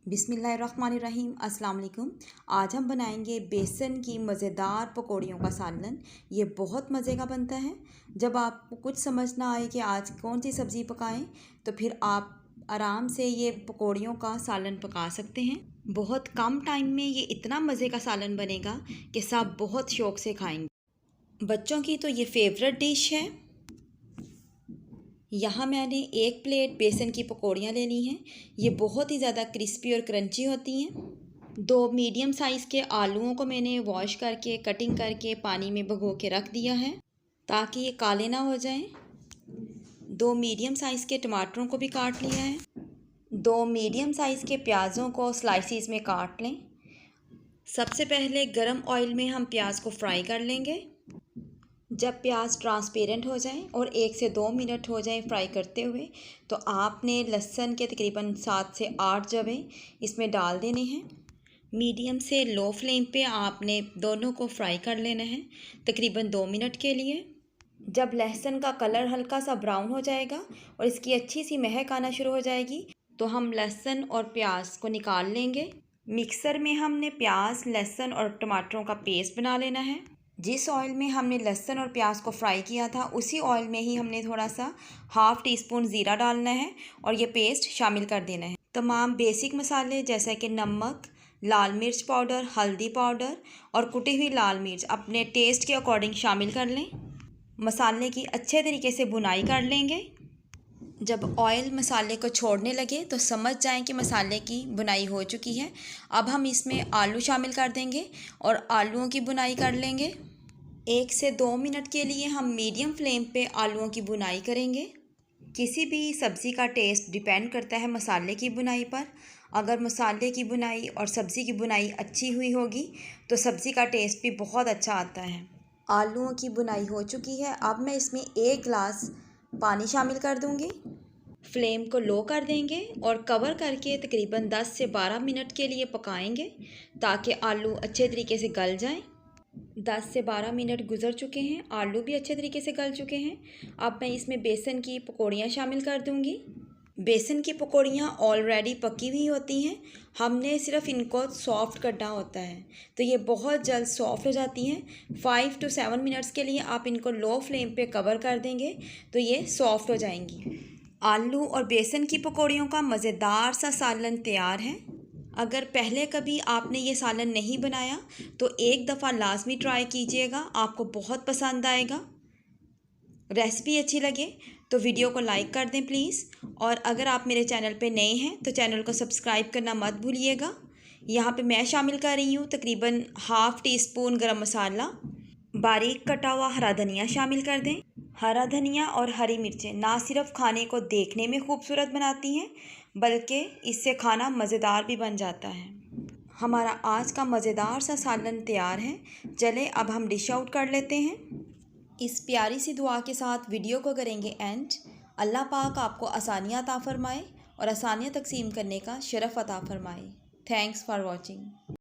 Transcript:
बिस्मिल्लाहिर्रहमानिर्रहीम। अस्सलाम वालेकुम। आज हम बनाएंगे बेसन की मज़ेदार पकौड़ियों का सालन। ये बहुत मज़े का बनता है। जब आपको कुछ समझ ना आए कि आज कौन सी सब्ज़ी पकाएं, तो फिर आप आराम से ये पकौड़ियों का सालन पका सकते हैं। बहुत कम टाइम में ये इतना मज़े का सालन बनेगा कि सब बहुत शौक़ से खाएंगे। बच्चों की तो ये फेवरेट डिश है। यहाँ मैंने एक प्लेट बेसन की पकौड़ियाँ ले ली हैं। ये बहुत ही ज़्यादा क्रिस्पी और क्रंची होती हैं। 2 मीडियम साइज़ के आलूओं को मैंने वॉश करके कटिंग करके पानी में भिगो के रख दिया है ताकि ये काले ना हो जाएं। 2 मीडियम साइज़ के टमाटरों को भी काट लिया है। 2 मीडियम साइज़ के प्याज़ों को स्लाइसिस में काट लें। सबसे पहले गरम ऑयल में हम प्याज को फ्राई कर लेंगे। जब प्याज ट्रांसपेरेंट हो जाए और 1 से 2 मिनट हो जाए फ्राई करते हुए, तो आपने लहसुन के तकरीबन 7 से 8 जवें इसमें डाल देने हैं। मीडियम से लो फ्लेम पे आपने दोनों को फ्राई कर लेना है तकरीबन 2 मिनट के लिए। जब लहसुन का कलर हल्का सा ब्राउन हो जाएगा और इसकी अच्छी सी महक आना शुरू हो जाएगी, तो हम लहसुन और प्याज को निकाल लेंगे। मिक्सर में हमने प्याज, लहसुन और टमाटरों का पेस्ट बना लेना है। जिस ऑयल में हमने लहसुन और प्याज को फ्राई किया था, उसी ऑयल में ही हमने थोड़ा सा ½ टीस्पून ज़ीरा डालना है और ये पेस्ट शामिल कर देना है। तमाम बेसिक मसाले जैसे कि नमक, लाल मिर्च पाउडर, हल्दी पाउडर और कुटी हुई लाल मिर्च अपने टेस्ट के अकॉर्डिंग शामिल कर लें। मसाले की अच्छे तरीके से भुनाई कर लेंगे। जब ऑयल मसाले को छोड़ने लगे तो समझ जाएं कि मसाले की भुनाई हो चुकी है। अब हम इसमें आलू शामिल कर देंगे और आलूओं की भुनाई कर लेंगे। 1 से 2 मिनट के लिए हम मीडियम फ्लेम पे आलूओं की भुनाई करेंगे। किसी भी सब्ज़ी का टेस्ट डिपेंड करता है मसाले की भुनाई पर। अगर मसाले की भुनाई और सब्ज़ी की भुनाई अच्छी हुई होगी तो सब्ज़ी का टेस्ट भी बहुत अच्छा आता है। आलूओं की भुनाई हो चुकी है। अब मैं इसमें 1 गिलास पानी शामिल कर दूंगी। फ्लेम को लो कर देंगे और कवर करके तकरीबन 10 से 12 मिनट के लिए पकाएंगे ताकि आलू अच्छे तरीके से गल जाएं। 10 से 12 मिनट गुजर चुके हैं, आलू भी अच्छे तरीके से गल चुके हैं। अब मैं इसमें बेसन की पकौड़ियाँ शामिल कर दूंगी। बेसन की पकौड़ियाँ ऑलरेडी पकी हुई होती हैं, हमने सिर्फ इनको सॉफ़्ट करना होता है, तो ये बहुत जल्द सॉफ़्ट हो जाती हैं। 5 से 7 मिनट्स के लिए आप इनको लो फ्लेम पे कवर कर देंगे तो ये सॉफ़्ट हो जाएंगी। आलू और बेसन की पकौड़ियों का मज़ेदार सा सालन तैयार है। अगर पहले कभी आपने ये सालन नहीं बनाया तो एक दफ़ा लाजमी ट्राई कीजिएगा, आपको बहुत पसंद आएगा। रेसिपी अच्छी लगे तो वीडियो को लाइक कर दें प्लीज़, और अगर आप मेरे चैनल पे नए हैं तो चैनल को सब्सक्राइब करना मत भूलिएगा। यहाँ पे मैं शामिल कर रही हूँ तकरीबन ½ टीस्पून गरम मसाला। बारीक कटा हुआ हरा धनिया शामिल कर दें। हरा धनिया और हरी मिर्चें ना सिर्फ खाने को देखने में खूबसूरत बनाती हैं, बल्कि इससे खाना मज़ेदार भी बन जाता है। हमारा आज का मज़ेदार सा सालन तैयार है। चले अब हम डिश आउट कर लेते हैं। इस प्यारी सी दुआ के साथ वीडियो को करेंगे एंड। अल्लाह पाक आपको आसानियाँ अता फ़रमाए और आसानियाँ तकसीम करने का शरफ़ अता फ़रमाए। Thanks for watching.